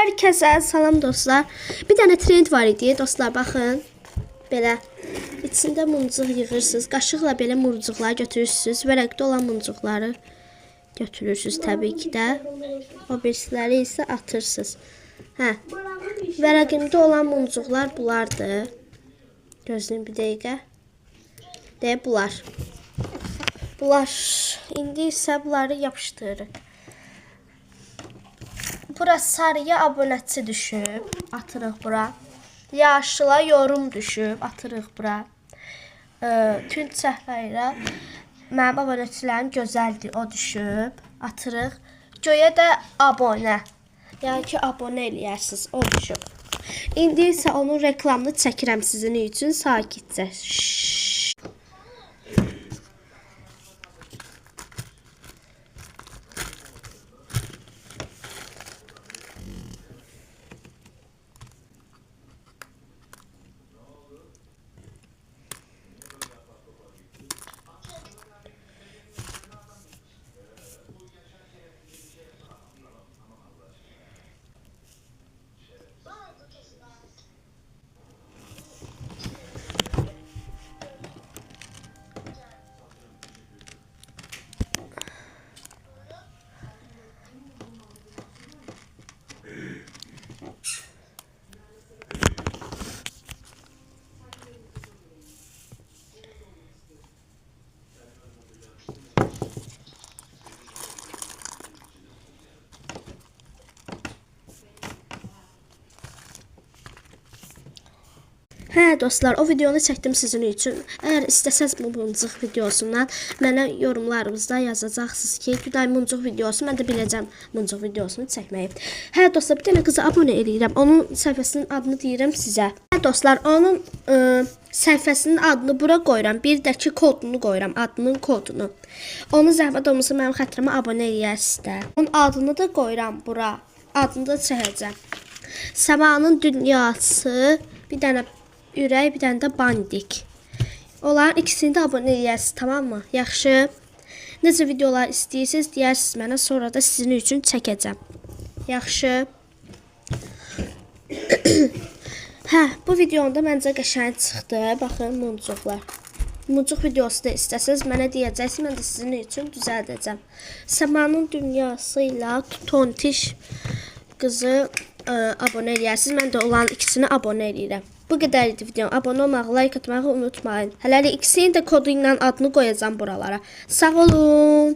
Herkese salam dostlar. Bir tane trend var idi dostlar, baxın. Belə içində muncuq yığırsınız. Qaşıqla belə murcuqları götürürsünüz. Vərəqdə olan muncuqları götürürsünüz təbii ki də. O birisiləri isə atırsınız. Hə. Vərəqimdə olan muncuqlar bunlardır. Gözləyin bir dəqiqə. Bunlar. Bunlar. İndi isə bunları yapışdırırıq. Bura sarıya abunəçi düşüb, atırıq bura. Yaşıla yorum düşüb, atırıq bura. Tünd səhvəylə mənim abunəçilərim gözəldir, o düşüb, atırıq. Göyə də abunə, yəni ki abunə eləyərsiniz, o düşüb. İndi isə onun reklamını çəkirəm sizin üçün sakitcə. Hə dostlar, o videonu çəkdim sizin üçün. Əgər istəsəz bu muncuq videosundan mənə yorumlarınızda yazacaqsınız ki, Güday muncuq videosu, mən də biləcəm muncuq videosunu çəkməyi. Hə dostlar, bir dənə qıza abunə eləyirəm. Onun səhifəsinin adını deyirəm sizə. Hə dostlar, onun səhifəsinin adını bura qoyuram. Bir də ki kodunu qoyuram, adının kodunu. Onu zəhmət olmasa mənim xətrimə abunə eləyərsiniz də. Onun adını da qoyuram bura. Adını da çəkəcəm. Səmanın dünyası, bir dənə ürək, bir dənə də bandik. Onların ikisini də abunə eləyərsiniz, tamam mı? Yaxşı. Necə videolar istəyirsiniz, deyərsiniz mənə, sonra da sizin üçün çəkəcəm. Yaxşı. Hə, bu videonda məncə qəşəng çıxdı. Baxın, muncuqlar. Muncuq videosu da istəsəz mənə deyəcəksiniz, mən də sizin üçün düzəldəcəm. Səmanın dünyası ilə tontiş qızı abunə eləyərsiniz. Mən də olan ikisini abunə eləyirəm. Bu qədər idi videom. Abunə olmağı, like atmağı unutmayın. Hələlik ikisinin də kodu ilə adını qoyacağım buralara. Sağ olun.